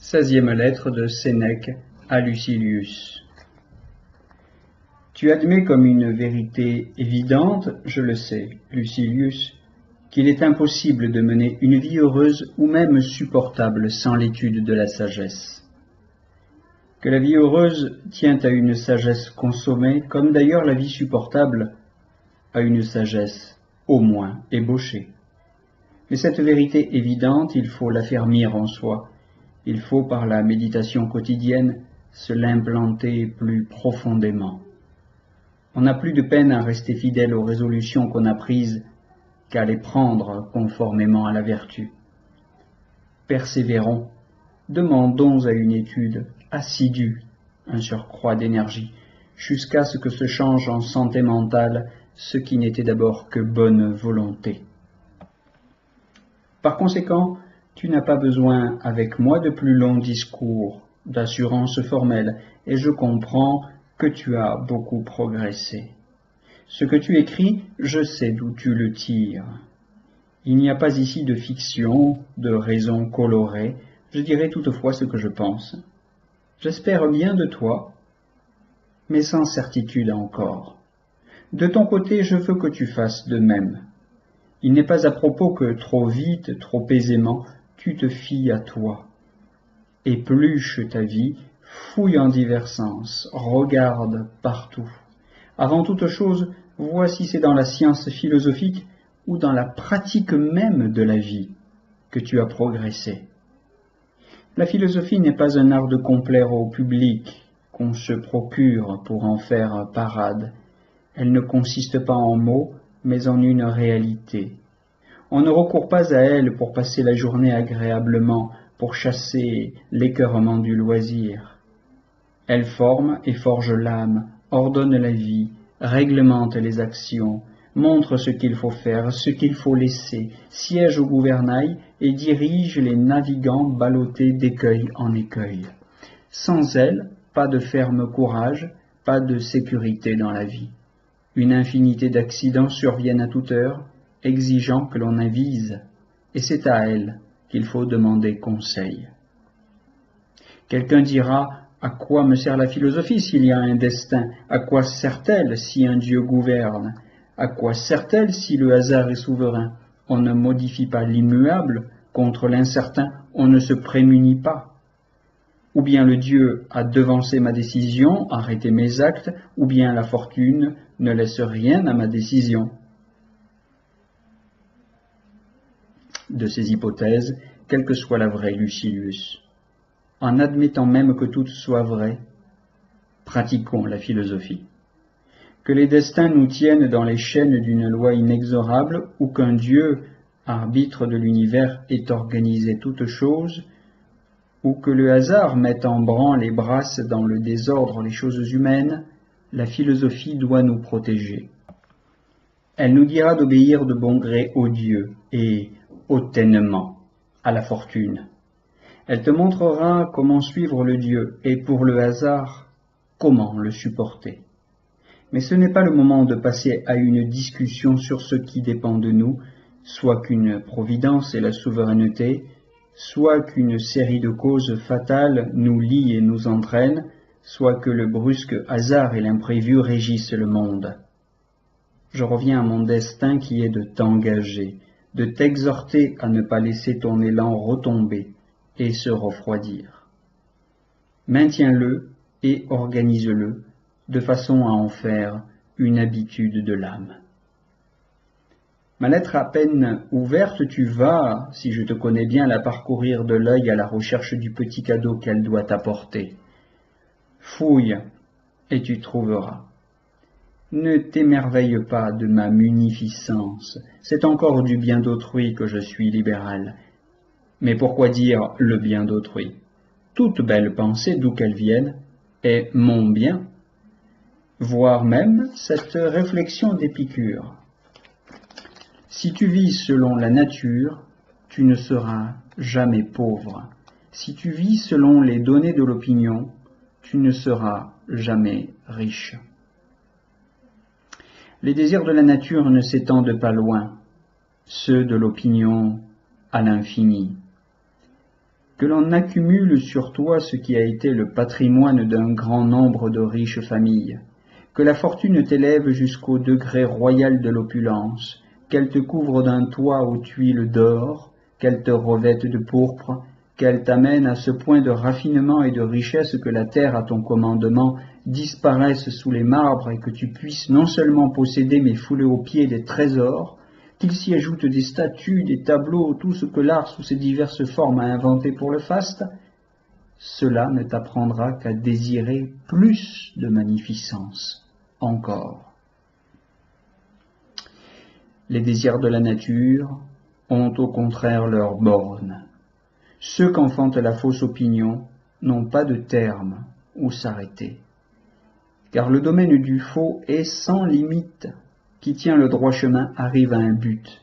16e lettre de Sénèque à Lucilius. Tu admets comme une vérité évidente, je le sais, Lucilius, qu'il est impossible de mener une vie heureuse ou même supportable sans l'étude de la sagesse. Que la vie heureuse tient à une sagesse consommée, comme d'ailleurs la vie supportable à une sagesse au moins ébauchée. Mais cette vérité évidente, il faut l'affermir en soi. Il faut, par la méditation quotidienne, se l'implanter plus profondément. On n'a plus de peine à rester fidèle aux résolutions qu'on a prises qu'à les prendre conformément à la vertu. Persévérons, demandons à une étude assidue un surcroît d'énergie, jusqu'à ce que se change en santé mentale ce qui n'était d'abord que bonne volonté. Par conséquent, tu n'as pas besoin avec moi de plus longs discours, d'assurances formelles, et je comprends que tu as beaucoup progressé. Ce que tu écris, je sais d'où tu le tires. Il n'y a pas ici de fiction, de raison colorée, je dirai toutefois ce que je pense. J'espère bien de toi, mais sans certitude encore. De ton côté, je veux que tu fasses de même. Il n'est pas à propos que trop vite, trop aisément, tu te fies à toi. Épluche ta vie, fouille en divers sens, regarde partout. Avant toute chose, vois si c'est dans la science philosophique ou dans la pratique même de la vie que tu as progressé. La philosophie n'est pas un art de complaire au public qu'on se procure pour en faire parade. Elle ne consiste pas en mots, mais en une réalité. On ne recourt pas à elle pour passer la journée agréablement, pour chasser l'écœurement du loisir. Elle forme et forge l'âme, ordonne la vie, réglemente les actions, montre ce qu'il faut faire, ce qu'il faut laisser, siège au gouvernail et dirige les navigants ballottés d'écueil en écueil. Sans elle, pas de ferme courage, pas de sécurité dans la vie. Une infinité d'accidents surviennent à toute heure, exigeant que l'on avise, et c'est à elle qu'il faut demander conseil. Quelqu'un dira, à quoi me sert la philosophie s'il y a un destin? À quoi sert-elle si un Dieu gouverne? À quoi sert-elle si le hasard est souverain? On ne modifie pas l'immuable, contre l'incertain, on ne se prémunit pas. Ou bien le Dieu a devancé ma décision, arrêté mes actes, ou bien la fortune ne laisse rien à ma décision. De ces hypothèses, quelle que soit la vraie, Lucilius, en admettant même que toutes soient vraies, pratiquons la philosophie. Que les destins nous tiennent dans les chaînes d'une loi inexorable, ou qu'un Dieu, arbitre de l'univers, ait organisé toutes choses, ou que le hasard mette en branle et brasse dans le désordre les choses humaines, la philosophie doit nous protéger. Elle nous dira d'obéir de bon gré au Dieu et hautainement à la fortune. Elle te montrera comment suivre le Dieu et pour le hasard, comment le supporter. Mais ce n'est pas le moment de passer à une discussion sur ce qui dépend de nous, soit qu'une providence et la souveraineté, soit qu'une série de causes fatales nous lient et nous entraînent, soit que le brusque hasard et l'imprévu régissent le monde. Je reviens à mon destin qui est de t'engager, de t'exhorter à ne pas laisser ton élan retomber et se refroidir. Maintiens-le et organise-le de façon à en faire une habitude de l'âme. Ma lettre à peine ouverte, tu vas, si je te connais bien, la parcourir de l'œil à la recherche du petit cadeau qu'elle doit t'apporter. Fouille, et tu trouveras. Ne t'émerveille pas de ma munificence, c'est encore du bien d'autrui que je suis libéral. Mais pourquoi dire le bien d'autrui? Toute belle pensée, d'où qu'elle vienne, est mon bien, voire même cette réflexion d'Épicure. Si tu vis selon la nature, tu ne seras jamais pauvre. Si tu vis selon les données de l'opinion, tu ne seras jamais riche. Les désirs de la nature ne s'étendent pas loin, ceux de l'opinion à l'infini. que l'on accumule sur toi ce qui a été le patrimoine d'un grand nombre de riches familles, que la fortune t'élève jusqu'au degré royal de l'opulence, qu'elle te couvre d'un toit aux tuiles d'or, qu'elle te revête de pourpre, qu'elle t'amène à ce point de raffinement et de richesse que la terre à ton commandement disparaisse sous les marbres et que tu puisses non seulement posséder mais fouler aux pieds des trésors, qu'il s'y ajoute des statues, des tableaux, tout ce que l'art sous ses diverses formes a inventé pour le faste, cela ne t'apprendra qu'à désirer plus de magnificence encore. Les désirs de la nature ont au contraire leurs bornes. Ceux qu'enfante la fausse opinion n'ont pas de terme où s'arrêter. Car le domaine du faux est sans limite. Qui tient le droit chemin arrive à un but.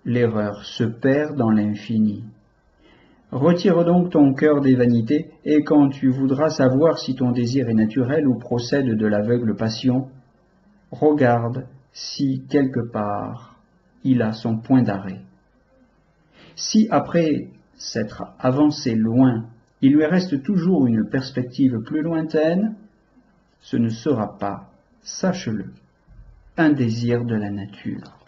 L'erreur se perd dans l'infini. Retire donc ton cœur des vanités, et quand tu voudras savoir si ton désir est naturel ou procède de l'aveugle passion, regarde si quelque part il a son point d'arrêt. Si après s'être avancé loin, il lui reste toujours une perspective plus lointaine, ce ne sera pas, sache-le, un désir de la nature.